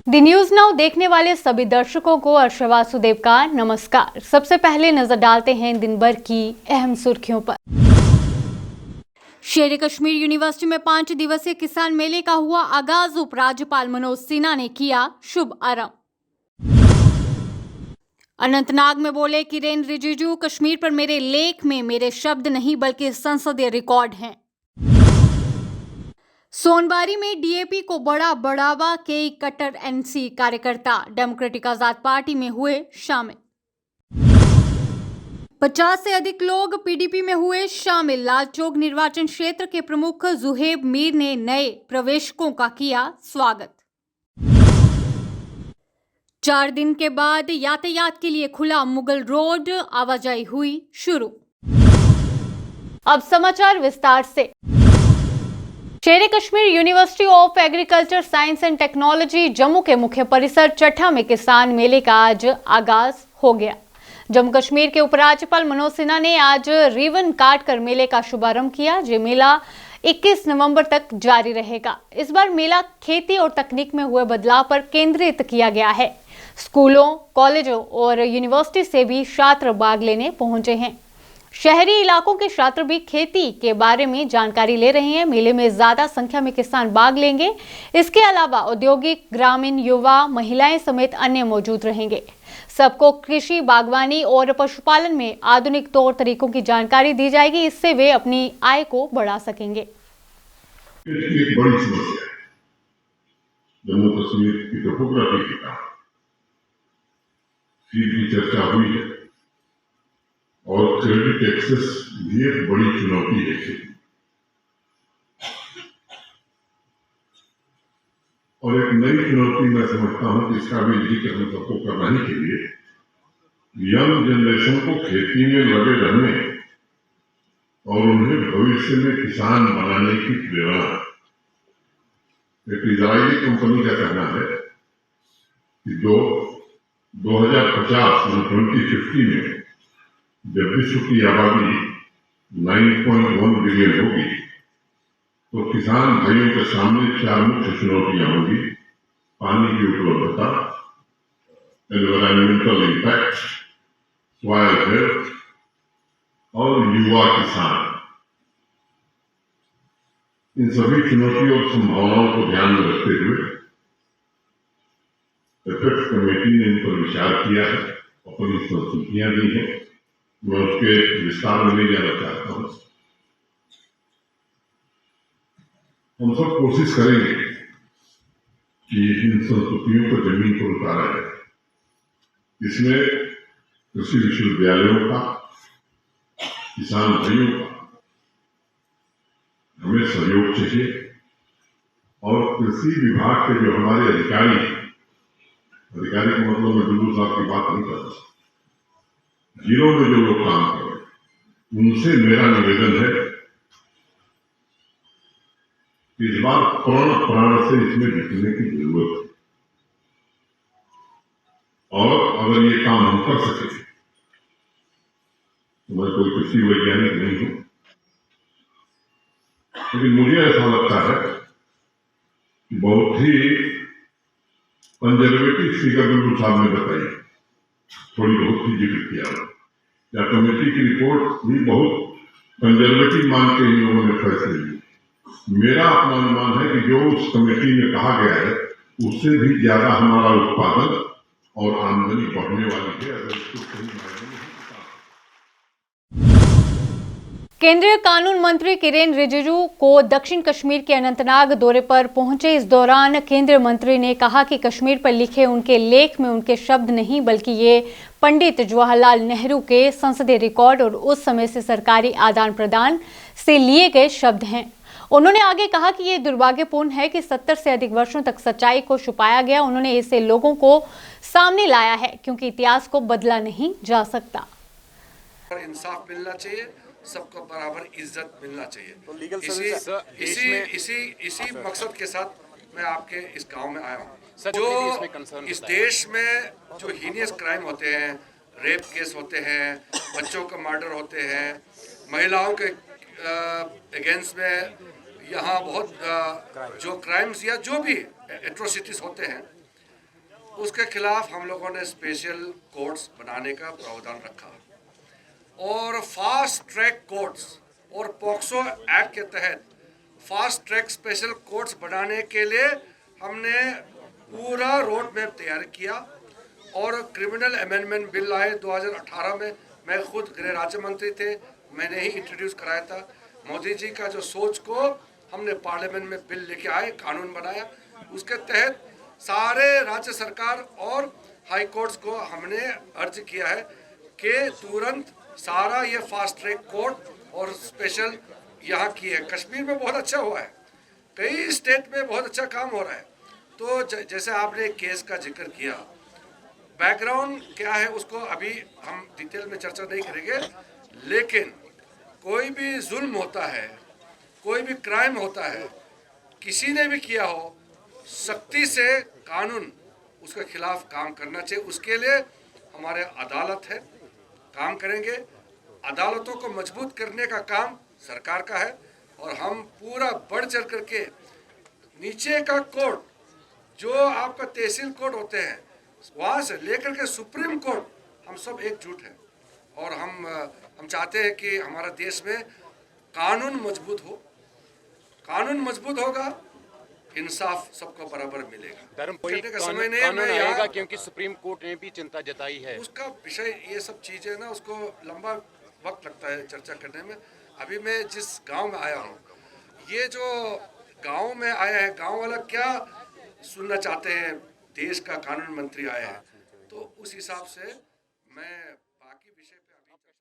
The news now देखने वाले सभी दर्शकों को अर्श वासुदेव का नमस्कार। सबसे पहले नजर डालते हैं दिन भर की अहम सुर्खियों पर। शेर कश्मीर यूनिवर्सिटी में 5 दिवसीय किसान मेले का हुआ आगाज। उपराज्यपाल मनोज सिन्हा ने किया शुभ आरंभ। अनंतनाग में बोले किरेन रिजिजू, कश्मीर पर मेरे लेख में मेरे शब्द नहीं बल्कि संसदीय रिकॉर्ड हैं। सोनबारी में डीएपी को बड़ा बढ़ावा, के कट्टर एनसी कार्यकर्ता डेमोक्रेटिक आजाद पार्टी में हुए शामिल। 50 से अधिक लोग पीडीपी में हुए शामिल। लालचौक निर्वाचन क्षेत्र के प्रमुख जुहेब मीर ने नए प्रवेशकों का किया स्वागत। 4 दिन के बाद यातायात के लिए खुला मुगल रोड, आवाजाही हुई शुरू। अब समाचार विस्तार से। शेर Kashmir university of agriculture science and technology Jammu के मुख्य परिसर चट्ठा में किसान मेले का आज आगाज हो गया। जम्मू कश्मीर के उपराज्यपाल मनोज सिन्हा ने आज रिबन काट कर मेले का शुभारंभ किया। ये मेला 21 नवंबर तक जारी रहेगा। इस बार मेला खेती और तकनीक में हुए बदलाव पर केंद्रित किया गया है। स्कूलों, कॉलेजों और यूनिवर्सिटी से भी छात्र भाग लेने पहुंचे हैं। शहरी इलाकों के छात्र भी खेती के बारे में जानकारी ले रहे हैं। मेले में ज्यादा संख्या में किसान भाग लेंगे। इसके अलावा औद्योगिक, ग्रामीण, युवा, महिलाएं समेत अन्य मौजूद रहेंगे। सबको कृषि, बागवानी और पशुपालन में आधुनिक तौर तरीकों की जानकारी दी जाएगी। इससे वे अपनी आय को बढ़ा सकेंगे। एक बड़ी समस्या है जम्मू कश्मीर की टोपोग्राफी की सीधी चर्चा हुई है और क्रेडिट एक्सेस भी एक बड़ी चुनौती है। और एक नई चुनौती मैं समझता हूं कि इसका भी एजुकेशन सबको करना ही चाहिए। यंग जनरेशन को खेती में लगे रहने और उन्हें भविष्य में किसान बनाने की प्रेरणा। एक इजरायली कंपनी का कहना है कि 2050 में जब विश्व की आबादी 9.1 बिलियन होगी तो किसान भाइयों के सामने 4 मुख्य चुनौतियां होंगी: पानी की उपलब्धता, एनवायरमेंटल इम्पैक्ट, सॉइल हेल्थ और युवा किसान। इन सभी चुनौतियों और संभावनाओं को ध्यान में रखते हुए एपेक्स कमेटी ने इन पर विचार किया है, अपनी संस्तुतियां दी हैं। मैं उसके विस्तार में नहीं जाना चाहता हूं। हम सब कोशिश करेंगे कि इन संस्तुतियों को जमीन पर उतारा जाए। इसमें कृषि विश्वविद्यालयों का, किसान भाइयों का हमें सहयोग चाहिए और कृषि विभाग के जो हमारे अधिकारी हैं, अधिकारी के मतलब में बिल्कुल साहब की बात नहीं कर सकता, जिलों में जो लोग काम कर रहे हैं, उनसे मेरा निवेदन है कि इस बार प्राण से इसमें जुटने की जरूरत है। और अगर ये काम हम कर सके तो मैं कोई कृषि वैज्ञानिक नहीं हूं, लेकिन मुझे ऐसा लगता है कि बहुत ही कंजर्वेटिव फिगर बिल्कुल साहब ने बताई, थोड़ी बहुत ही जिक्र किया या कमेटी की रिपोर्ट भी बहुत कंजर्वेटिव मान के इन लोगों ने फैसले लिए। मेरा अपना अनुमान है कि जो उस कमेटी में कहा गया है उससे भी ज्यादा हमारा उत्पादन और आमदनी बढ़ने वाली है अगर इसको सही मायने में। केंद्रीय कानून मंत्री किरेन रिजिजू को दक्षिण कश्मीर के अनंतनाग दौरे पर पहुंचे। इस दौरान केंद्रीय मंत्री ने कहा कि कश्मीर पर लिखे उनके लेख में उनके शब्द नहीं बल्कि ये पंडित जवाहरलाल नेहरू के संसदीय रिकॉर्ड और उस समय से सरकारी आदान प्रदान से लिए गए शब्द हैं। उन्होंने आगे कहा कि ये दुर्भाग्यपूर्ण है कि 70 से अधिक वर्षों तक सच्चाई को छुपाया गया। उन्होंने इसे लोगों को सामने लाया है क्योंकि इतिहास को बदला नहीं जा सकता। इंसाफ मिलना चाहिए, सबको बराबर इज्जत मिलना चाहिए। तो लीगल इसी मकसद के साथ मैं आपके इस गांव में आया हूँ। जो इस देश में जो हीनियस क्राइम होते हैं, रेप केस होते हैं, बच्चों का मर्डर होते हैं, महिलाओं के अगेंस्ट में यहाँ बहुत जो क्राइम्स या जो भी एट्रोसिटीज होते हैं, उसके खिलाफ हम लोगों ने स्पेशल कोर्ट्स बनाने का प्रावधान रखा और फास्ट ट्रैक कोर्ट्स और पॉक्सो एक्ट के तहत फास्ट ट्रैक स्पेशल कोर्ट्स बनाने के लिए हमने पूरा रोड मैप तैयार किया और क्रिमिनल अमेंडमेंट बिल आए 2018 में। मैं खुद गृह राज्य मंत्री थे, मैंने ही इंट्रोड्यूस कराया था। मोदी जी का जो सोच को हमने पार्लियामेंट में बिल लेके आए, कानून बनाया। उसके तहत सारे राज्य सरकार और हाई कोर्ट्स को हमने अर्ज किया है कि तुरंत सारा ये फास्ट ट्रैक कोर्ट और स्पेशल यहाँ की है। कश्मीर में बहुत अच्छा हुआ है, कई स्टेट में बहुत अच्छा काम हो रहा है। तो जैसे आपने केस का जिक्र किया, बैकग्राउंड क्या है उसको अभी हम डिटेल में चर्चा नहीं करेंगे, लेकिन कोई भी जुल्म होता है, कोई भी क्राइम होता है, किसी ने भी किया हो, सख्ती से कानून उसके खिलाफ काम करना चाहिए। उसके लिए हमारे अदालत है, काम करेंगे। अदालतों को मजबूत करने का काम सरकार का है और हम पूरा बढ़ चढ़ करके नीचे का कोर्ट, जो आपका तहसील कोर्ट होते हैं, वहाँ से लेकर के सुप्रीम कोर्ट, हम सब एकजुट हैं और हम चाहते हैं कि हमारा देश में कानून मजबूत हो। कानून मजबूत होगा, इंसाफ सबको बराबर मिलेगा। धर्म कहने का समय नहीं कानून है आएगा, क्योंकि सुप्रीम कोर्ट ने भी चिंता जताई है। उसका विषय, ये सब चीजें ना, उसको लंबा वक्त लगता है चर्चा करने में। अभी मैं जिस गांव में आया हूँ, ये जो गांव में आया है, गांव वाला क्या सुनना चाहते हैं, देश का कानून मंत्री आया है, तो उस हिसाब से मैं बाकी विषय पे अभी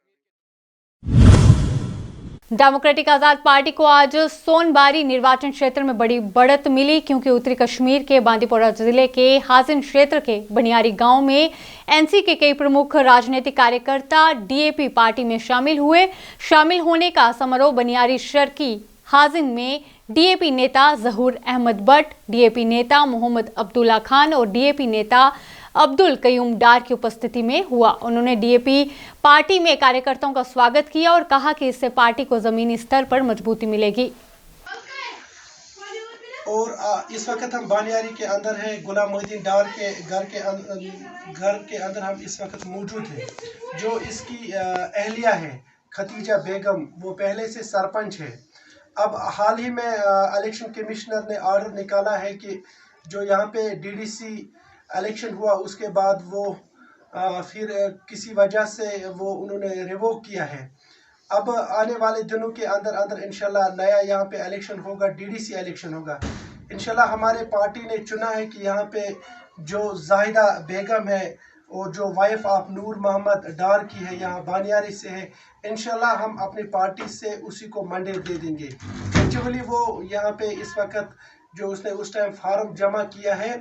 डेमोक्रेटिक आजाद पार्टी को आज सोनबारी निर्वाचन क्षेत्र में बड़ी बढ़त मिली, क्योंकि उत्तरी कश्मीर के बांदीपोरा जिले के हाजिन क्षेत्र के बनियारी गांव में एनसी के कई प्रमुख राजनीतिक कार्यकर्ता डीएपी पार्टी में शामिल हुए। शामिल होने का समारोह बनियारी शर्की हाजिन में डीएपी नेता जहूर अहमद भट्ट, डीएपी नेता मोहम्मद अब्दुल्ला खान और डीएपी नेता अब्दुल कयूम डार की उपस्थिति में हुआ। उन्होंने डीएपी पार्टी में कार्यकर्ताओं का स्वागत किया और कहा कि इससे पार्टी को जमीनी स्तर पर मजबूती मिलेगी। और इस वक्त हम बानियारी के अंदर हैं, गुलाम मोहिद्दीन डार के घर के अंदर हम इस वक्त मौजूद हैं। जो इसकी अहलिया है खतीजा बेगम, वो पहले से सरपंच है। अब हाल ही में इलेक्शन कमिश्नर ने ऑर्डर निकाला है कि जो यहाँ पे डीडीसी इलेक्शन हुआ, उसके बाद वो फिर किसी वजह से वो उन्होंने रिवोक किया है। अब आने वाले दिनों के अंदर अंदर इंशाल्लाह नया यहाँ पे इलेक्शन होगा, डीडीसी इलेक्शन होगा। इंशाल्लाह हमारे पार्टी ने चुना है कि यहाँ पे जो जाहिदा बेगम है और जो वाइफ ऑफ नूर मोहम्मद डार की है, यहाँ बानियारी से है, इंशाल्लाह हम अपनी पार्टी से उसी को मंडेट दे देंगे। एक्चुअली वो यहाँ पे इस वक्त जो उसने उस टाइम फार्म जमा किया है,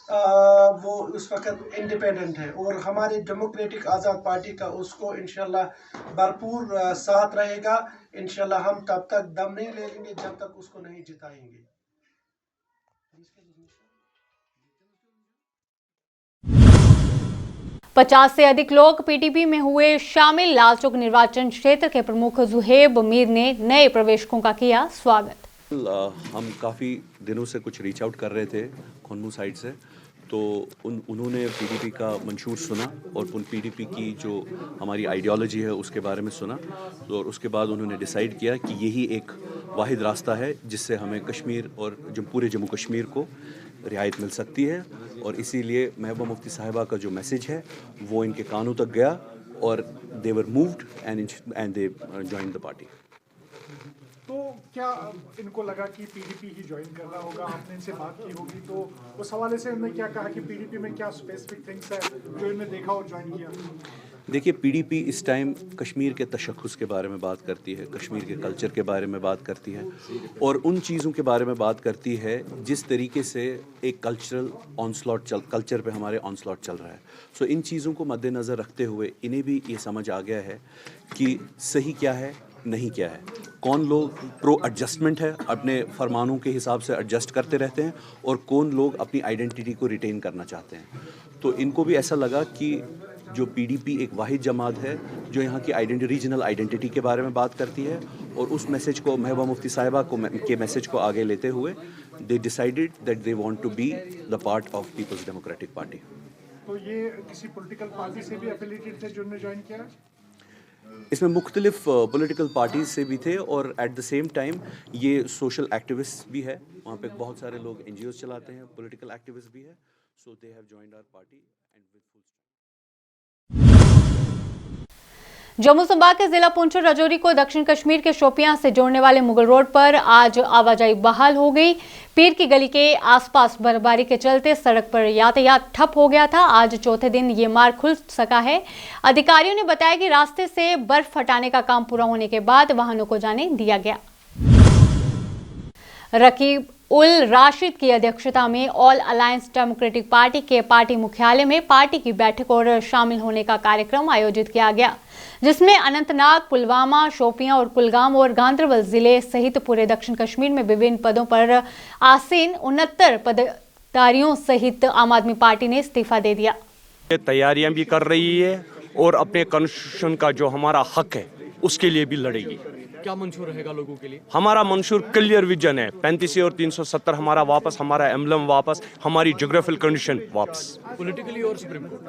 वो उस वक्त इंडिपेंडेंट है और हमारे डेमोक्रेटिक आज़ाद पार्टी का उसको इंशाल्लाह भरपूर साथ रहेगा। इंशाल्लाह हम तब तक दम नहीं ले लेंगे जब तक उसको नहीं जिताएंगे। 50 से अधिक लोग पीडीपी में हुए शामिल। लालचौक निर्वाचन क्षेत्र के प्रमुख जुहेब मीर ने नए प्रवेशकों का किया स्वागत। हम काफ़ी दिनों से कुछ रीच आउट कर रहे थे खोन्मू साइड से, तो उन्होंने पीडीपी का मंशूर सुना और उन पीडीपी की जो हमारी आइडियोलॉजी है उसके बारे में सुना, तो और उसके बाद उन्होंने डिसाइड किया कि यही एक वाहिद रास्ता है जिससे हमें कश्मीर और पूरे जम्मू कश्मीर को रियायत मिल सकती है। और इसीलिए महबूबा मुफ्ती साहिबा का जो मैसेज है वो इनके कानों तक गया और they were moved and they joined the party. तो क्या इनको लगा कि पीडीपी ही ज्वाइन करना होगा? आपने इनसे बात की होगी, तो उस हवाले से उन्होंने क्या कहा कि पीडीपी में क्या स्पेसिफिक थिंग्स है जो इन्होंने देखा और ज्वाइन किया? देखिए, पीडीपी इस टाइम कश्मीर के तशख़्ख़ुस के बारे में बात करती है, कश्मीर के कल्चर के बारे में बात करती है और उन चीज़ों के बारे में बात करती है जिस तरीके से एक कल्चर पे हमारे ऑनस्लॉट चल रहा है। सो इन चीज़ों को मद्देनज़र रखते हुए इन्हें भी ये समझ आ गया है कि सही क्या है, नहीं क्या है। कौन लोग प्रो एडजस्टमेंट है, अपने फरमानों के हिसाब से एडजस्ट करते रहते हैं, और कौन लोग अपनी आइडेंटिटी को रिटेन करना चाहते हैं। तो इनको भी ऐसा लगा कि जो पीडीपी एक वाहिद जमात है जो यहाँ की रीजनल आइडेंटिटी के बारे में बात करती है, और उस मैसेज को महबूबा मुफ्ती साहिबा के मैसेज को आगे लेते हुए they decided that they want to be the part of People's Democratic Party. तो ये किसी पॉलिटिकल पार्टी से भी एफिलिएटेड थे जिन्होंने ज्वाइन किया? इसमें मुख्तलिफ पॉलिटिकल पार्टीज से भी थे और एट द सेम टाइम ये सोशल एक्टिविस्ट भी है। वहाँ पे बहुत सारे लोग NGOs चलाते हैं, पॉलिटिकल एक्टिविस्ट भी है, so they have joined our party and with full. Jammu संभाग के जिला पुंछ और राजौरी को दक्षिण कश्मीर के शोपियां से जोड़ने वाले मुगल रोड पर आज आवाजाही बहाल हो गई। पीर की गली के आसपास बर्फबारी के चलते सड़क पर यातायात ठप हो गया था। आज चौथे दिन ये मार्ग खुल सका है। अधिकारियों ने बताया कि रास्ते से बर्फ हटाने का काम पूरा होने के बाद वाहनों को जाने दिया गया। रकीब उल राशिद की अध्यक्षता में ऑल अलायंस डेमोक्रेटिक पार्टी के पार्टी मुख्यालय में पार्टी की बैठक और शामिल होने का कार्यक्रम आयोजित किया गया, जिसमें अनंतनाग, पुलवामा, शोपियां और कुलगाम और गांदरबल जिले सहित पूरे दक्षिण कश्मीर में विभिन्न पदों पर आसीन 69 पदाधिकारियों सहित आम आदमी पार्टी ने इस्तीफा दे दिया। तैयारियां भी कर रही है और अपने कॉन्स्टिट्यूशन का जो हमारा हक है उसके लिए भी लड़ेगी। क्या मंशूर रहेगा लोगों के लिए? हमारा मंशूर क्लियर विजन है, 35 और 370 हमारा वापस, हमारा एम्बलम वापस, हमारी ज्योग्राफिकल कंडीशन वापस। पॉलिटिकली और सुप्रीम कोर्ट?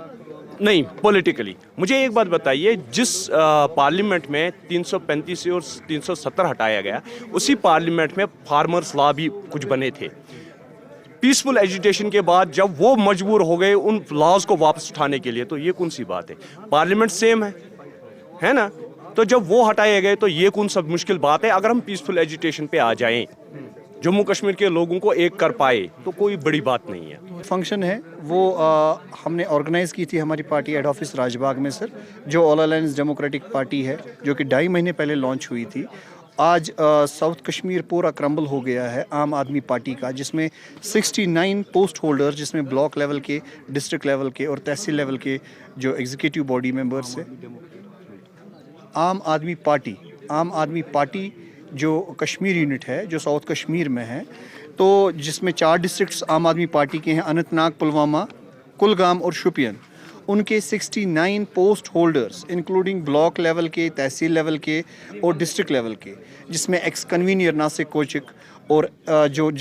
नहीं, पॉलिटिकली। मुझे एक बात बताइए, जिस पार्लियामेंट में 335 और 370 हटाया गया, उसी पार्लियामेंट में फार्मर्स लॉ भी कुछ बने थे। पीसफुल एजिटेशन के बाद जब वो मजबूर हो गए उन लॉज को वापस उठाने के लिए, तो ये कौन सी बात है? पार्लियामेंट सेम है ना? तो जब वो हटाए गए तो ये कौन सा मुश्किल बात है? अगर हम पीसफुल एजिटेशन पे आ जाएं, जम्मू कश्मीर के लोगों को एक कर पाए, तो कोई बड़ी बात नहीं है। फंक्शन है वो हमने ऑर्गेनाइज की थी हमारी पार्टी हेड ऑफिस राजबाग में सर, जो ऑल अलायंस डेमोक्रेटिक पार्टी है, जो कि 2.5 महीने पहले लॉन्च हुई थी। आज साउथ कश्मीर पूरा क्रम्बल हो गया है आम आदमी पार्टी का, जिसमें 69 पोस्ट होल्डर, जिसमें ब्लॉक लेवल के, डिस्ट्रिक्ट लेवल के और तहसील लेवल के जो एग्जीक्यूटिव बॉडी मेंबर्स है। आम आदमी पार्टी जो कश्मीर यूनिट है, जो साउथ कश्मीर में है, तो जिसमें 4 डिस्ट्रिक्ट्स आम आदमी पार्टी के हैं, अनंतनाग, पुलवामा, कुलगाम और शोपियां। उनके 69 post holders including block level के, तहसील लेवल के और डिस्ट्रिक्ट लेवल के, जिसमें एक्स कन्वीनियर नासिक कोचिक और जो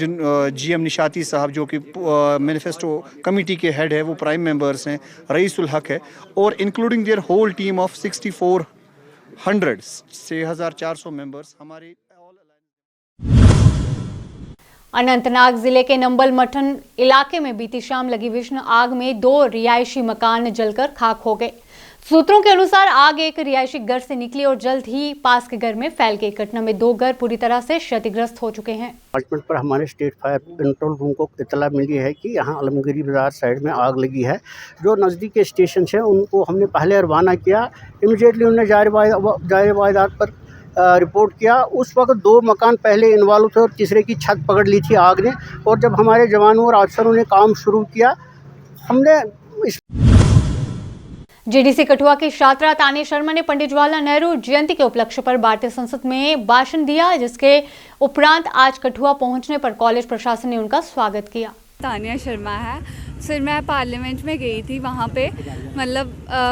GM निशाती साहब जो कि मैनिफेस्टो कमेटी के हेड है, वो प्राइम मेंबर्स हैं, रईसुल हक है, और including their whole team of 6,400 members हमारे। अनंतनाग जिले के नंबल मठन इलाके में बीती शाम लगी भीषण आग में 2 रिहायशी मकान जलकर खाक हो गए। सूत्रों के अनुसार आग एक रिहायशी घर से निकली और जल्द ही पास के घर में फैल गई। घटना में 2 घर पूरी तरह से क्षतिग्रस्त हो चुके हैं। डिपार्टमेंट पर हमारे स्टेट फायर कंट्रोल रूम को इतला मिली है कि यहाँ आलमगिरी बाजार साइड में आग लगी है। जो नज़दीक के स्टेशन है उनको हमने पहले रवाना किया। इमीडिएटली उन्होंने जाहिर वायदात पर रिपोर्ट किया। उस वक्त 2 मकान पहले इन्वॉल्व थे और तीसरे की छत पकड़ ली थी आग ने। और जब हमारे जवानों और अफसरों ने काम शुरू किया, हमने GDC कठुआ की छात्रा तानिया शर्मा ने पंडित जवाहरलाल नेहरू जयंती के उपलक्ष्य पर भारतीय संसद में भाषण दिया, जिसके उपरांत आज कठुआ पहुंचने पर कॉलेज प्रशासन ने उनका स्वागत किया। तानिया शर्मा है सर, मैं पार्लियामेंट में गई थी। वहाँ पे मतलब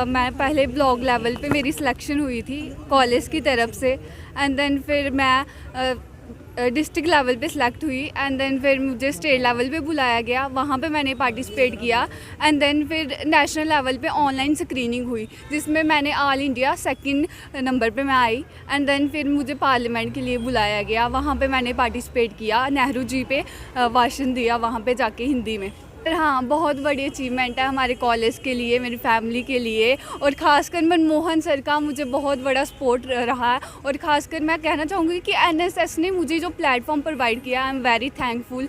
मैं पहले ब्लॉक लेवल पे मेरी सिलेक्शन हुई थी कॉलेज की तरफ से, एंड देन फिर मैं डिस्ट्रिक्ट लेवल पे सिलेक्ट हुई, एंड देन फिर मुझे स्टेट लेवल पे बुलाया गया, वहाँ पे मैंने पार्टिसिपेट किया, एंड देन फिर नेशनल लेवल पे ऑनलाइन स्क्रीनिंग हुई, जिसमें मैंने ऑल इंडिया 2nd नंबर पे मैं आई, एंड देन फिर मुझे पार्लियामेंट के लिए बुलाया गया। वहाँ पे मैंने पार्टिसिपेट किया, नेहरू जी पे भाषण दिया वहाँ पे जाके हिंदी में। हाँ, बहुत बड़ी अचीवमेंट है हमारे कॉलेज के लिए, मेरी फैमिली के लिए, और ख़ासकर मनमोहन सर का मुझे बहुत बड़ा सपोर्ट रहा है। और ख़ासकर मैं कहना चाहूँगी कि NSS ने मुझे जो प्लेटफॉर्म प्रोवाइड किया, I am very thankful.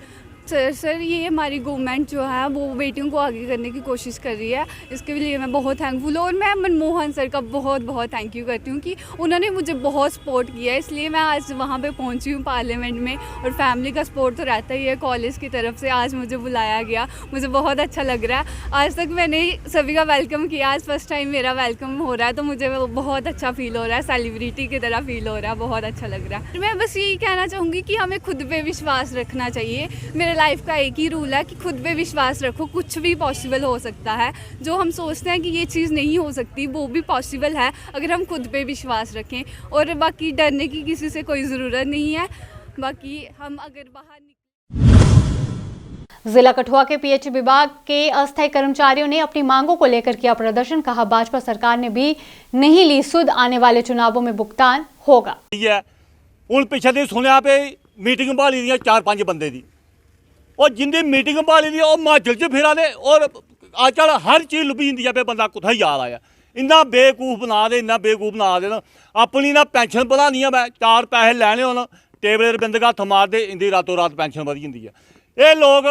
Sir ये हमारी गवर्नमेंट जो है वो बेटियों को आगे करने की कोशिश कर रही है, इसके लिए मैं बहुत थैंकफुल हूँ। और मैं मनमोहन सर का बहुत बहुत थैंक यू करती हूँ कि उन्होंने मुझे बहुत सपोर्ट किया है, इसलिए मैं आज वहाँ पे पहुँची हूँ पार्लियामेंट में। और फैमिली का सपोर्ट तो रहता ही है, कॉलेज की तरफ से आज मुझे बुलाया गया, मुझे बहुत अच्छा लग रहा है। आज तक मैंने सभी का वेलकम किया, आज फर्स्ट टाइम मेरा वेलकम हो रहा है, तो मुझे बहुत अच्छा फील हो रहा है, सेलिब्रिटी की तरह फील हो रहा है, बहुत अच्छा लग रहा है। मैं बस यही कहना चाहूँगी कि हमें खुद पे विश्वास रखना चाहिए। मेरे लाइफ का एक ही रूल है कि खुद पे विश्वास रखो, कुछ भी पॉसिबल हो सकता है। जो हम सोचते हैं कि ये चीज़ नहीं हो सकती वो भी पॉसिबल है अगर हम खुद पे विश्वास रखें। और बाकी डरने की किसी से कोई ज़रूरत नहीं है। बाकी हम अगर बाहर जिला कठुआ के पीएच विभाग के अस्थायी कर्मचारियों ने अपनी मांगों को लेकर किया प्रदर्शन। कहा भाजपा सरकार ने भी नहीं ली सुध, आने वाले चुनावों में भुगतान होगा। ਹੁਣ ਪਿੱਛੇ ਦੀ ਸੁਣਿਆ ਪਈ ਮੀਟਿੰਗ ਭਾਲੀ ਦੀਆਂ 4-5 ਬੰਦੇ ਦੀ, ਉਹ ਜਿੰਦੀ ਮੀਟਿੰਗ ਭਾਲੀ ਦੀ ਉਹ ਹਿਮਾਚਲ 'ਚ ਫਿਰਾ ਦੇ ਔਰ ਅੱਜ ਕੱਲ੍ਹ ਹਰ ਚੀਜ਼ ਲੁਭੀ ਹੁੰਦੀ ਆ ਪਈ, ਬੰਦਾ ਕੁੱਥਾ ਯਾਦ ਆਇਆ। ਇੰਨਾ ਬੇਵਕੂਫ ਬਣਾ ਦੇ, ਇੰਨਾ ਬੇਵਕੂਫ ਬਣਾ ਦੇਣ। ਆਪਣੀ ਨਾ ਪੈਨਸ਼ਨ ਵਧਾਉਣੀ ਆ, ਮੈਂ 4 ਪੈਸੇ ਲੈਣੇ ਹੋਣ ਟੇਬਲ ਰਬਿੰਦਗਾ ਹੱਥ ਮਾਰਦੇ, ਇੰਦੀ ਰਾਤੋਂ ਰਾਤ ਪੈਨਸ਼ਨ ਵਧੀ ਜਾਂਦੀ ਆ। ਇਹ ਲੋਕ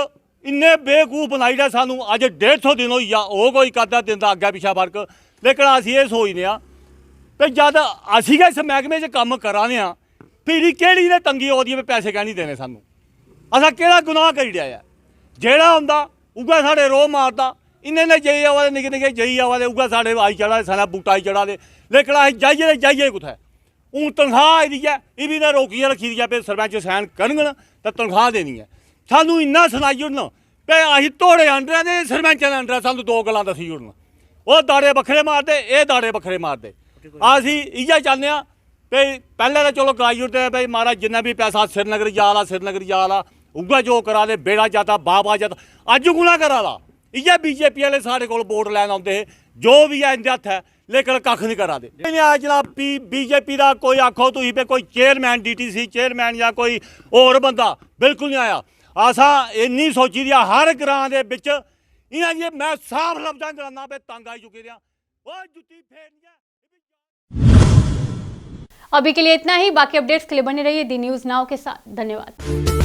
ਇੰਨੇ ਬੇਵਕੂਫ ਬਣਾਈਦਾ ਸਾਨੂੰ। ਅੱਜ 150 ਦਿਨ ਹੋਈ ਆ, ਉਹ ਕੋਈ ਕਰਦਾ ਦਿੰਦਾ ਅੱਗੇ ਪਿੱਛਾ ਫਰਕ। ਲੇਕਿਨ ਅਸੀਂ ਇਹ ਸੋਚਦੇ ਹਾਂ ਵੀ ਜਦ ਅਸੀਂ ਇਸ ਮਹਿਕਮੇ 'ਚ ਕੰਮ ਕਰਾਂਦੇ ਹਾਂ, ਪੀੜੀ ਕਿਹੜੀ ਨੇ ਤੰਗੀ ਆਉਂਦੀ ਹੈ ਪੈਸੇ ਕਹਿ ਨਹੀਂ ਦੇਣੇ ਸਾਨੂੰ। ਅਸਾਂ ਕਿਹੜਾ ਗੁਨਾਹ ਕਰੀ ਰਿਹਾ ਆ? ਜਿਹੜਾ ਹੁੰਦਾ ਉਗਾ ਸਾਡੇ ਰੋਹ ਮਾਰਦਾ। ਇੰਨੇ ਨੇ ਜਈ ਆਵਾਦੇ ਨਿੱਕੇ ਨਿੱਕੇ ਜਈ ਆਵਾਦੇ ਉਗਾ ਸਾਡੇ ਆਈ ਚੜਾ ਸਾਡਾ ਬੂਟਾ ਹੀ ਚੜਾ ਦੇ। ਲੇਕਿਨ ਅਸੀਂ ਜਾਈਏ ਜਾਈਏ ਕੁੱਥੇ? ਉਹ ਤਨਖਾਹ ਇਹਦੀ ਹੈ, ਇਹ ਵੀ ਨਾ ਰੋਕੀਆਂ ਰੱਖੀ ਦੀਆਂ ਪਏ, ਸਰਪੰਚ ਸਾਈਨ ਕਰਨਗੇ ਤਾਂ ਤਨਖਾਹ ਦੇਣੀ ਹੈ। ਸਾਨੂੰ ਇੰਨਾ ਸੁਣਾਈ ਉੜਨ ਵੀ ਅਸੀਂ ਧੋੜੇ ਅੰਡਰਾਂ ਦੇ ਸਰਪੰਚਾਂ ਦੇ ਅੰਡਰ। ਸਾਨੂੰ 2 ਗੱਲਾਂ ਦੱਸੀ ਉੜਨ, ਉਹ ਦਾੜੇ ਵੱਖਰੇ ਮਾਰਦੇ, ਇਹ ਦਾੜੇ ਵੱਖਰੇ ਮਾਰਦੇ। ਅਸੀਂ ਇਹ ਚਾਹੁੰਦੇ ਹਾਂ ਵੀ ਪਹਿਲੇ ਤਾਂ ਚਲੋ ਗਾਈ ਉੜਦੇ ਬਈ ਮਹਾਰਾਜ ਜਿੰਨਾ ਵੀ ਪੈਸਾ श्रीनगर जाला श्रीनगर जाला उगा जो करा दे, बेड़ा जाता बाबा जाता। अज गुना करा ला इ'यै बीजेपी वाले साढ़े कोल वोट लैन आते हैं, जो भी है इंदे हत्थ है, लेकिन कख नहीं करा दे। जनाब बीजेपी का कोई आखो तुसीं भी कोई चेयरमैन DTC चेयरमैन या कोई होर बंदा बिल्कुल नहीं आया। असां इन्नी सोची दी हर ग्रां दे विच इ'यां जी मैं साफ लफ्जां कराना भी तंग आई चुके हैं। वो जुत्ती फेरनी है। अभी के लिए इतना ही। बाकी अपडेट्स के लिए बने रहिए दी न्यूज़ नाउ के साथ। धन्यवाद।